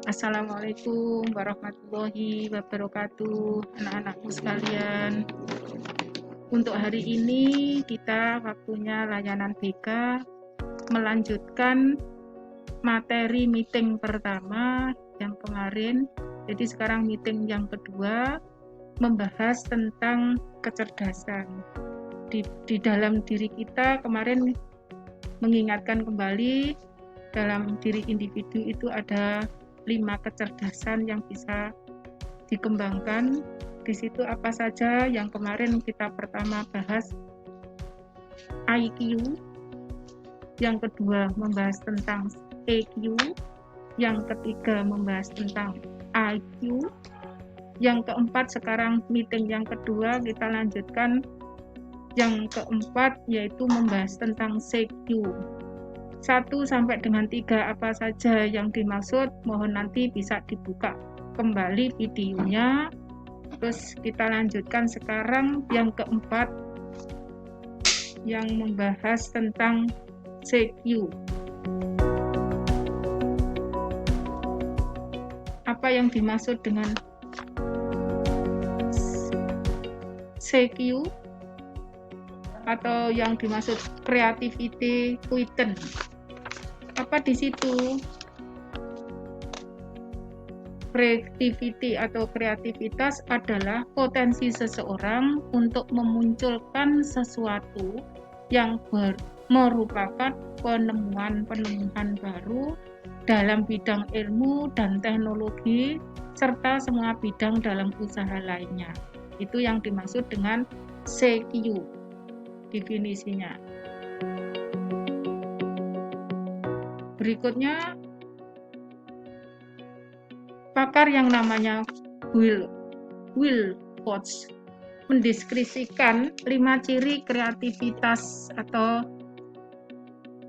Assalamualaikum warahmatullahi wabarakatuh, anak-anakku sekalian. Untuk hari ini kita waktunya layanan BK melanjutkan materi meeting pertama yang kemarin. Jadi sekarang meeting yang kedua membahas tentang kecerdasan. Di dalam diri kita kemarin mengingatkan kembali dalam diri individu itu ada 5 kecerdasan yang bisa dikembangkan. Di situ apa saja yang kemarin kita pertama bahas IQ, yang kedua membahas tentang EQ, yang ketiga membahas tentang IQ, yang keempat sekarang meeting yang kedua kita lanjutkan yang keempat yaitu membahas tentang CQ. 1 sampai dengan 3 apa saja yang dimaksud, mohon nanti bisa dibuka kembali videonya. Terus kita lanjutkan sekarang yang keempat yang membahas tentang CQ. Apa yang dimaksud dengan CQ atau yang dimaksud creativity quotient? Apa di situ? Creativity atau kreativitas adalah potensi seseorang untuk memunculkan sesuatu yang merupakan penemuan-penemuan baru dalam bidang ilmu dan teknologi serta semua bidang dalam usaha lainnya. Itu yang dimaksud dengan CQ definisinya. Berikutnya, pakar yang namanya Wilcox mendeskripsikan 5 ciri kreativitas atau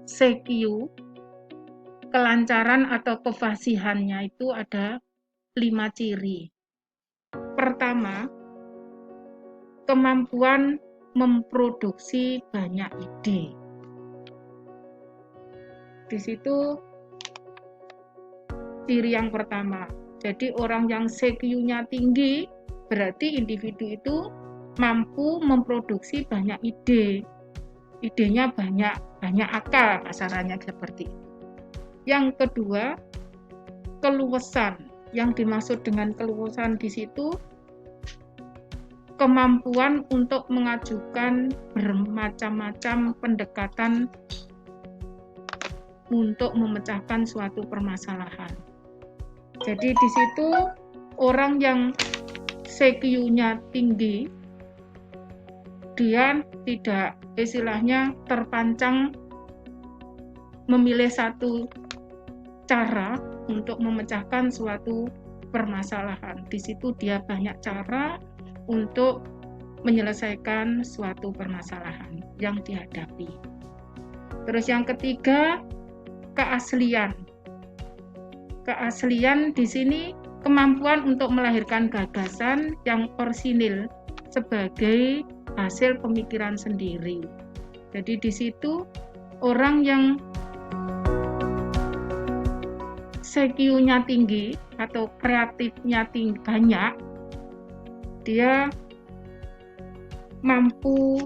CQ. Kelancaran atau kefasihannya itu ada 5 ciri. Pertama, kemampuan memproduksi banyak ide. Di situ ciri yang pertama. Jadi orang yang CQ-nya tinggi berarti individu itu mampu memproduksi banyak ide. Idenya banyak akal, kasarannya seperti itu. Yang kedua, keluasan. Yang dimaksud dengan keluasan di situ kemampuan untuk mengajukan bermacam-macam pendekatan untuk memecahkan suatu permasalahan. Jadi di situ orang yang CQ-nya tinggi, dia tidak istilahnya terpancang memilih satu cara untuk memecahkan suatu permasalahan. Di situ dia banyak cara untuk menyelesaikan suatu permasalahan yang dihadapi. Terus yang ketiga, keaslian. Keaslian di sini kemampuan untuk melahirkan gagasan yang orisinil sebagai hasil pemikiran sendiri. Jadi di situ orang yang CQ-nya tinggi atau kreatifnya tinggi banyak, dia mampu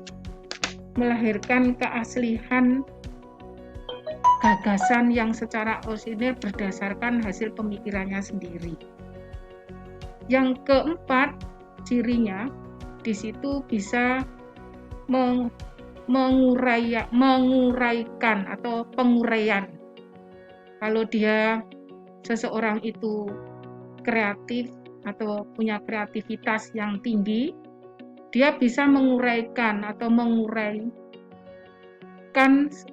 melahirkan keaslian gagasan yang secara orisinil berdasarkan hasil pemikirannya sendiri. Yang keempat, cirinya di situ bisa menguraikan atau penguraian. Kalau dia seseorang itu kreatif atau punya kreativitas yang tinggi, dia bisa menguraikan atau menguraikan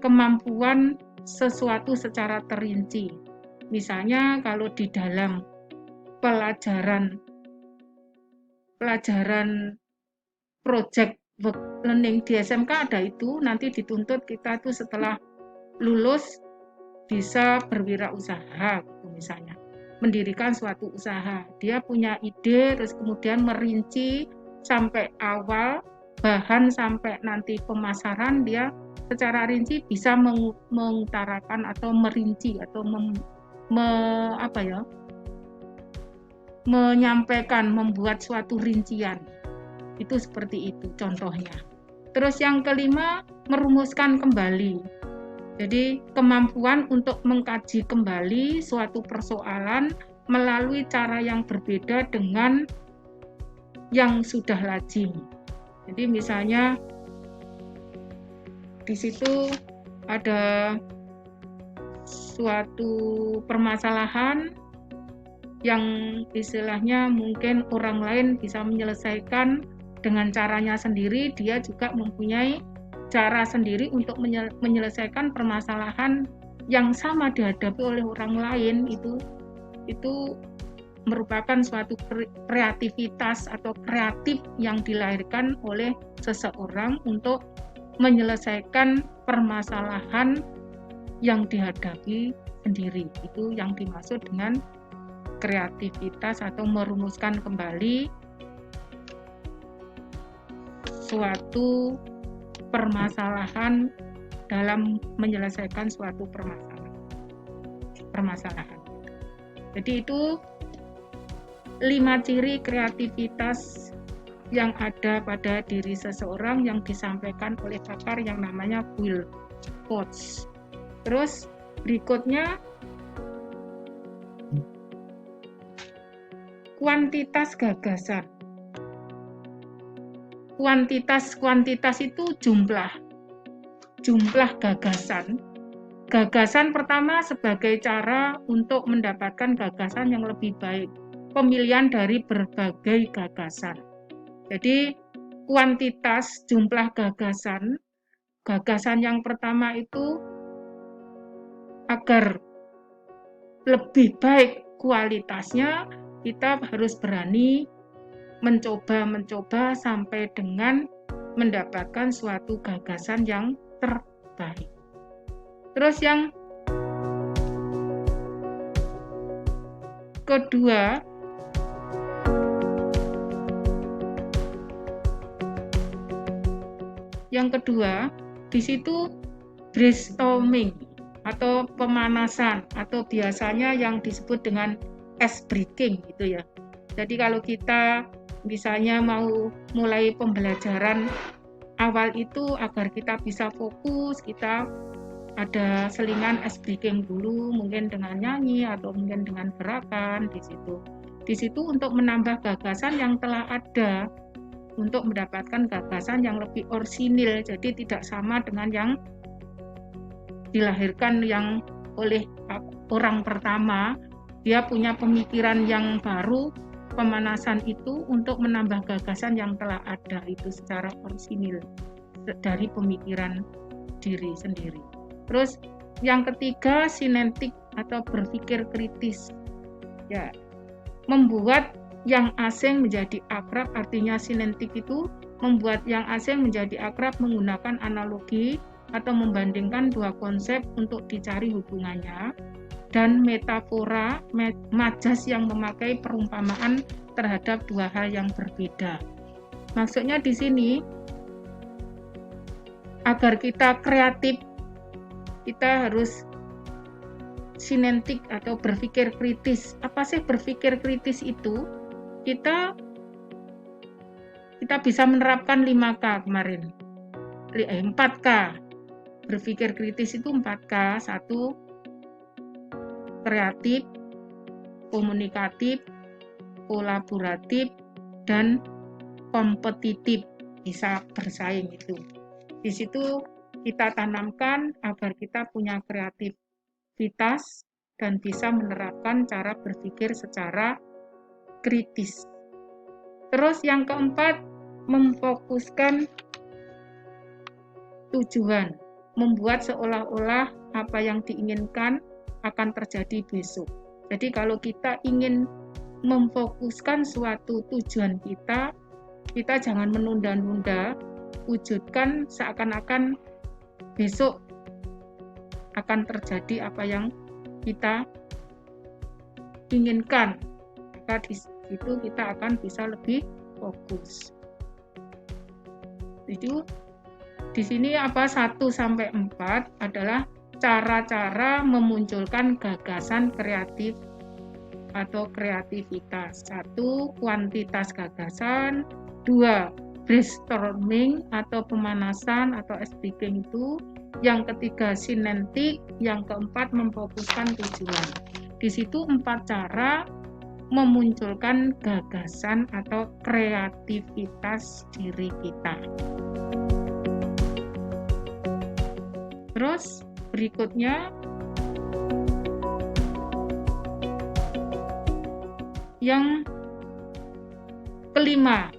kemampuan sesuatu secara terinci. Misalnya kalau di dalam pelajaran project work learning di SMK ada itu, nanti dituntut kita tuh setelah lulus bisa berwirausaha gitu misalnya. Mendirikan suatu usaha. Dia punya ide terus kemudian merinci sampai awal bahan sampai nanti pemasaran, dia secara rinci bisa mengutarakan atau merinci atau menyampaikan, membuat suatu rincian. Itu seperti itu contohnya. Terus yang kelima, merumuskan kembali. Jadi kemampuan untuk mengkaji kembali suatu persoalan melalui cara yang berbeda dengan yang sudah lazim. Jadi misalnya di situ ada suatu permasalahan yang istilahnya mungkin orang lain bisa menyelesaikan dengan caranya sendiri, dia juga mempunyai cara sendiri untuk menyelesaikan permasalahan yang sama dihadapi oleh orang lain. Itu merupakan suatu kreativitas atau kreatif yang dilahirkan oleh seseorang untuk menyelesaikan permasalahan yang dihadapi sendiri. Itu yang dimaksud dengan kreativitas atau merumuskan kembali suatu permasalahan dalam menyelesaikan suatu permasalahan. Jadi itu 5 ciri kreativitas yang ada pada diri seseorang yang disampaikan oleh pakar yang namanya Wilcox. Terus berikutnya kuantitas gagasan. Kuantitas itu jumlah gagasan. Gagasan pertama sebagai cara untuk mendapatkan gagasan yang lebih baik, pemilihan dari berbagai gagasan. Jadi kuantitas jumlah gagasan yang pertama itu agar lebih baik kualitasnya, kita harus berani mencoba sampai dengan mendapatkan suatu gagasan yang terbaik. Terus yang kedua, di situ brainstorming atau pemanasan, atau biasanya yang disebut dengan ice breaking gitu ya. Jadi kalau kita misalnya mau mulai pembelajaran awal itu agar kita bisa fokus, kita ada selingan ice breaking dulu, mungkin dengan nyanyi atau mungkin dengan gerakan di situ. Di situ untuk menambah gagasan yang telah ada, untuk mendapatkan gagasan yang lebih orisinil, jadi tidak sama dengan yang dilahirkan yang oleh orang pertama. Dia punya pemikiran yang baru, pemanasan itu untuk menambah gagasan yang telah ada itu secara orisinil dari pemikiran diri sendiri. Terus yang ketiga, sinetik atau berpikir kritis. Ya, membuat yang asing menjadi akrab, artinya sinetik itu membuat yang asing menjadi akrab menggunakan analogi atau membandingkan dua konsep untuk dicari hubungannya, dan metafora, majas yang memakai perumpamaan terhadap dua hal yang berbeda. Maksudnya di sini, agar kita kreatif, kita harus sinetik atau berpikir kritis. Apa sih berpikir kritis itu? Kita bisa menerapkan 5K kemarin. 4K. Berpikir kritis itu 4K. 1, kreatif, komunikatif, kolaboratif, dan kompetitif. Bisa bersaing itu. Di situ kita tanamkan agar kita punya kreativitas dan bisa menerapkan cara berpikir secara kritis. Terus yang keempat, memfokuskan tujuan, membuat seolah-olah apa yang diinginkan akan terjadi besok. Jadi kalau kita ingin memfokuskan suatu tujuan kita jangan menunda-nunda, wujudkan seakan-akan besok akan terjadi apa yang kita inginkan. Maka di situ kita akan bisa lebih fokus. Itu di sini 1-4 adalah cara-cara memunculkan gagasan kreatif atau kreativitas. 1. Kuantitas gagasan. 2. Brainstorming atau pemanasan atau speaking itu. Yang ketiga sinentik. Yang keempat memfokuskan tujuan. Di situ 4 cara memunculkan gagasan atau kreativitas diri kita. Terus berikutnya yang kelima.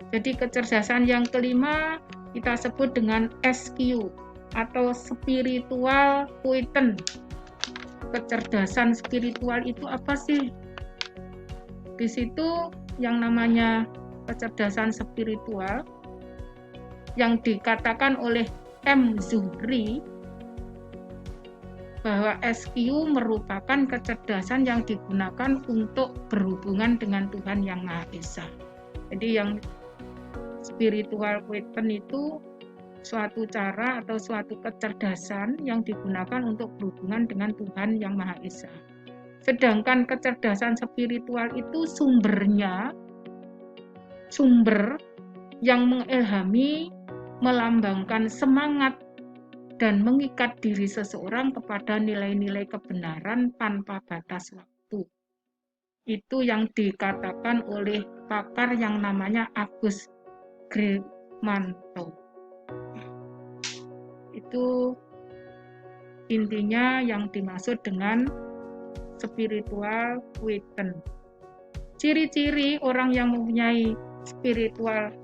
Jadi kecerdasan yang kelima kita sebut dengan SQ atau spiritual quotient. Kecerdasan spiritual itu apa sih? Di situ yang namanya kecerdasan spiritual yang dikatakan oleh M. Zuhri bahwa SQ merupakan kecerdasan yang digunakan untuk berhubungan dengan Tuhan Yang Maha Esa. Jadi yang spiritual quotient itu suatu cara atau suatu kecerdasan yang digunakan untuk berhubungan dengan Tuhan Yang Maha Esa. Sedangkan kecerdasan spiritual itu sumber yang mengilhami, melambangkan semangat dan mengikat diri seseorang kepada nilai-nilai kebenaran tanpa batas waktu. Itu yang dikatakan oleh pakar yang namanya Agus Grimanto. Itu intinya yang dimaksud dengan spiritual quotient. Ciri-ciri orang yang mempunyai spiritual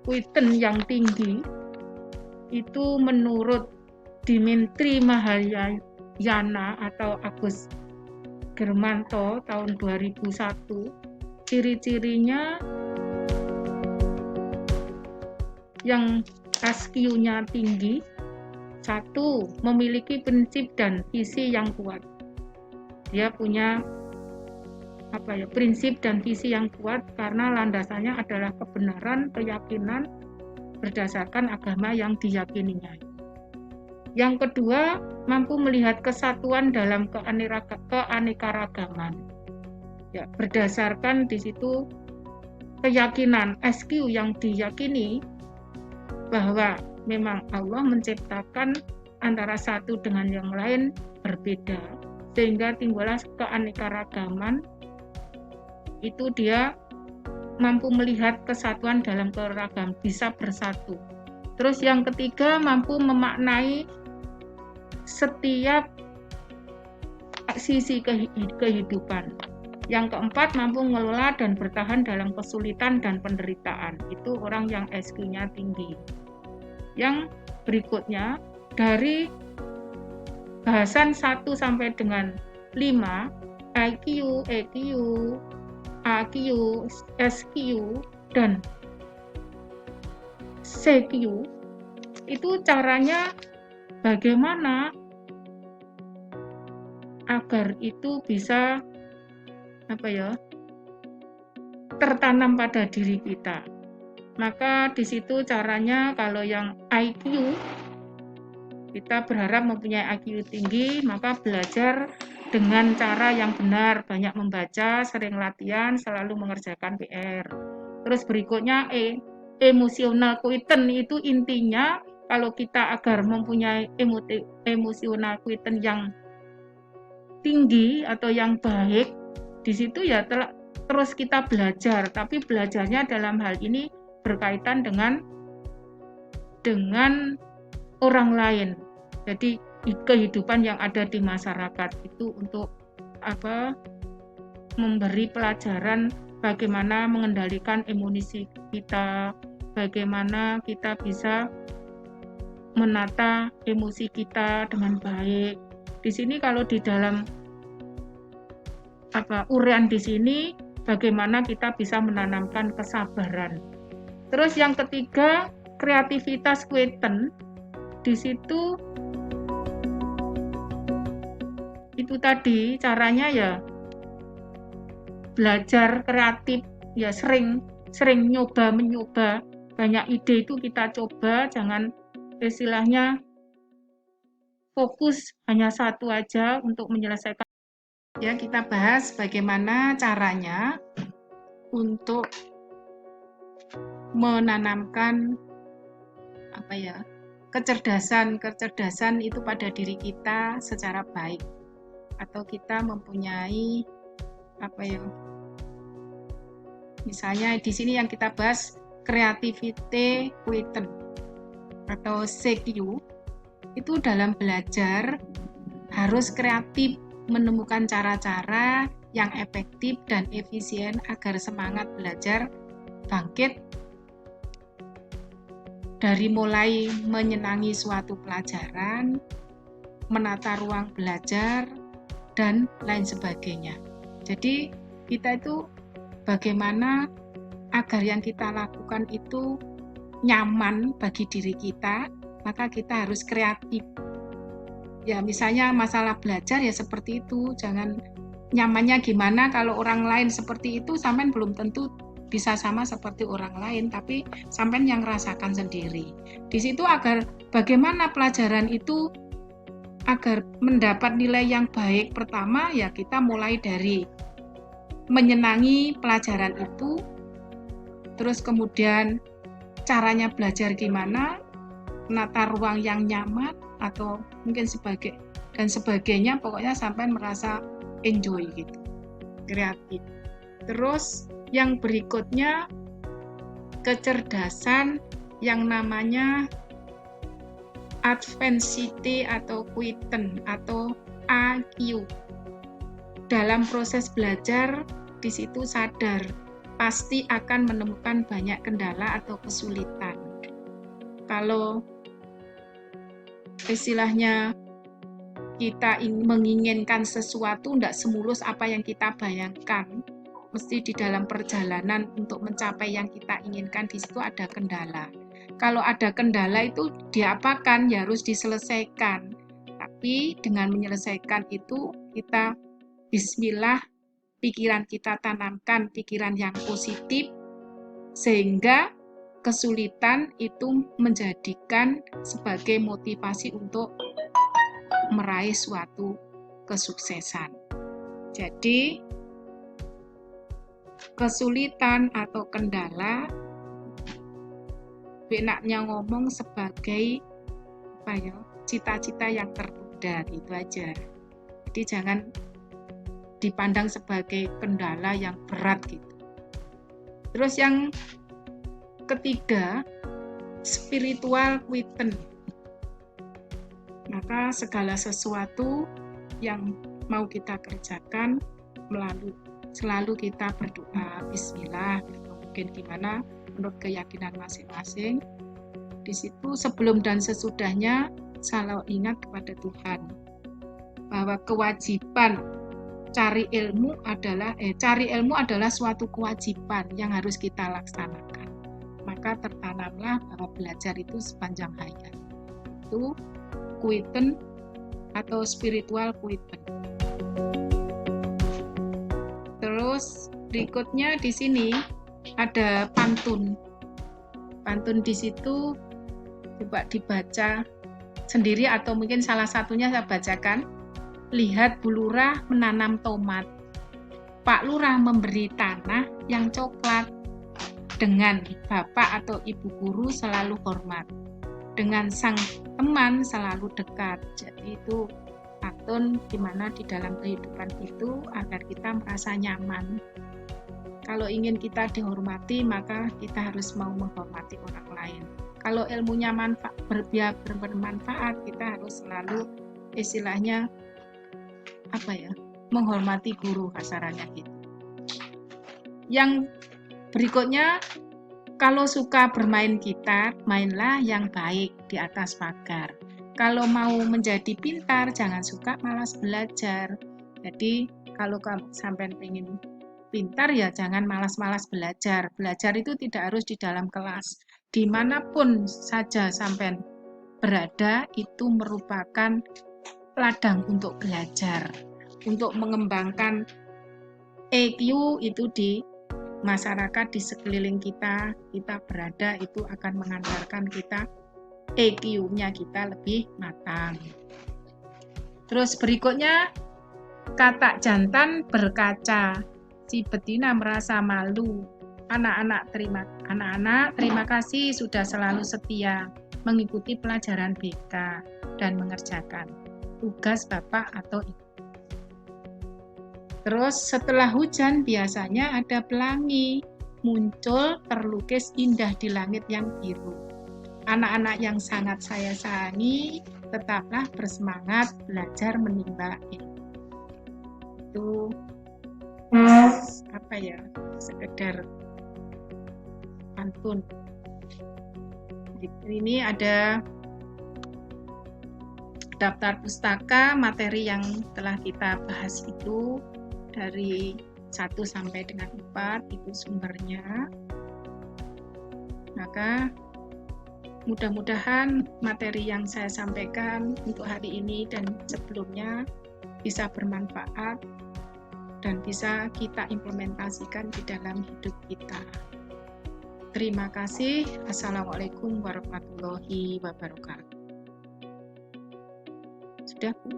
quotient yang tinggi itu menurut Dimitri Mahayana atau Agus Grimanto tahun 2001, ciri-cirinya yang SQ-nya tinggi. 1. Memiliki prinsip dan visi yang kuat. Dia punya prinsip dan visi yang kuat karena landasannya adalah kebenaran, keyakinan berdasarkan agama yang diyakininya. Yang kedua, mampu melihat kesatuan dalam keanekaragaman. Ya, berdasarkan di situ keyakinan SQ yang diyakini bahwa memang Allah menciptakan antara satu dengan yang lain berbeda, sehingga timbullah keanekaragaman. Itu dia mampu melihat kesatuan dalam keragaman, bisa bersatu. Terus yang ketiga, mampu memaknai setiap sisi kehidupan. Yang keempat, mampu mengelola dan bertahan dalam kesulitan dan penderitaan. Itu orang yang SQ-nya tinggi. Yang berikutnya, dari bahasan 1 sampai dengan 5, IQ, EQ, AQ, SQ, dan CQ, itu caranya bagaimana agar itu bisa tertanam pada diri kita. Maka di situ caranya, kalau yang IQ, kita berharap mempunyai IQ tinggi, maka belajar dengan cara yang benar, banyak membaca, sering latihan, selalu mengerjakan PR. Terus berikutnya emotional quotient itu intinya kalau kita agar mempunyai emotional quotient yang tinggi atau yang baik, di situ ya terus kita belajar, tapi belajarnya dalam hal ini berkaitan dengan orang lain. Jadi kehidupan yang ada di masyarakat itu untuk memberi pelajaran bagaimana mengendalikan emosi kita, bagaimana kita bisa menata emosi kita dengan baik. Di sini kalau di dalam uraian di sini bagaimana kita bisa menanamkan kesabaran. Terus yang ketiga, kreativitas quotient. Di situ itu tadi caranya ya belajar kreatif, ya sering mencoba, banyak ide itu kita coba, jangan istilahnya fokus hanya satu aja untuk menyelesaikan. Ya, kita bahas bagaimana caranya untuk menanamkan kecerdasan itu pada diri kita secara baik, atau kita mempunyai misalnya di sini yang kita bahas creativity quotient atau CQ. Itu dalam belajar harus kreatif, menemukan cara-cara yang efektif dan efisien agar semangat belajar bangkit dari mulai menyenangi suatu pelajaran, menata ruang belajar, dan lain sebagainya. Jadi kita itu bagaimana agar yang kita lakukan itu nyaman bagi diri kita, maka kita harus kreatif. Ya, misalnya masalah belajar ya seperti itu, jangan nyamannya gimana kalau orang lain seperti itu, sampean belum tentu bisa sama seperti orang lain, tapi sampean yang rasakan sendiri. Di situ agar bagaimana pelajaran itu agar mendapat nilai yang baik, pertama ya kita mulai dari menyenangi pelajaran itu, terus kemudian caranya belajar gimana, menata ruang yang nyaman atau mungkin sebagainya, pokoknya sampai merasa enjoy gitu, kreatif. Terus yang berikutnya kecerdasan yang namanya advanced atau quotient atau AQ. Dalam proses belajar di situ sadar pasti akan menemukan banyak kendala atau kesulitan. Kalau istilahnya kita menginginkan sesuatu tidak semulus apa yang kita bayangkan, mesti di dalam perjalanan untuk mencapai yang kita inginkan di situ ada kendala. Kalau ada kendala itu diapakan? Ya harus diselesaikan. Tapi dengan menyelesaikan itu kita bismillah, pikiran kita tanamkan pikiran yang positif sehingga kesulitan itu menjadikan sebagai motivasi untuk meraih suatu kesuksesan. Jadi kesulitan atau kendala enaknya ngomong sebagai cita-cita yang tertunda, itu aja. Jadi jangan dipandang sebagai kendala yang berat gitu. Terus yang ketiga, spiritual quotient. Maka segala sesuatu yang mau kita kerjakan selalu kita berdoa bismillah, mungkin gimana menurut keyakinan masing-masing. Di situ sebelum dan sesudahnya selalu ingat kepada Tuhan bahwa kewajiban cari ilmu adalah suatu kewajiban yang harus kita laksanakan. Maka tertanamlah bahwa belajar itu sepanjang hayat. Itu quotient atau spiritual quotient. Terus berikutnya di sini ada pantun. Pantun di situ coba dibaca sendiri atau mungkin salah satunya saya bacakan. Lihat Bu Lurah menanam tomat. Pak Lurah memberi tanah yang coklat. Dengan bapak atau ibu guru selalu hormat. Dengan sang teman selalu dekat. Jadi itu pantun dimana di dalam kehidupan itu agar kita merasa nyaman. Kalau ingin kita dihormati, maka kita harus mau menghormati orang lain. Kalau ilmunya bermanfaat, kita harus selalu istilahnya menghormati guru, kasarannya gitu. Yang berikutnya, kalau suka bermain gitar, mainlah yang baik di atas pagar. Kalau mau menjadi pintar, jangan suka malas belajar. Jadi kalau kamu sampai pengen pintar ya jangan malas-malas belajar. Belajar itu tidak harus di dalam kelas. Dimanapun saja sampai berada itu merupakan ladang untuk belajar. Untuk mengembangkan EQ itu di masyarakat di sekeliling kita berada itu akan mengantarkan kita EQ-nya kita lebih matang. Terus berikutnya kata jantan berkaca. Si betina merasa malu. Anak-anak terima kasih sudah selalu setia mengikuti pelajaran BK dan mengerjakan tugas Bapak atau Ibu. Terus setelah hujan biasanya ada pelangi, muncul terlukis indah di langit yang biru. Anak-anak yang sangat saya sayangi, tetaplah bersemangat belajar menimba ilmu. Itu apa ya, sekedar pantun. Ini ada daftar pustaka materi yang telah kita bahas itu dari 1 sampai dengan 4 itu sumbernya. Maka mudah-mudahan materi yang saya sampaikan untuk hari ini dan sebelumnya bisa bermanfaat dan bisa kita implementasikan di dalam hidup kita. Terima kasih. Assalamualaikum warahmatullahi wabarakatuh. Sudah, Bu?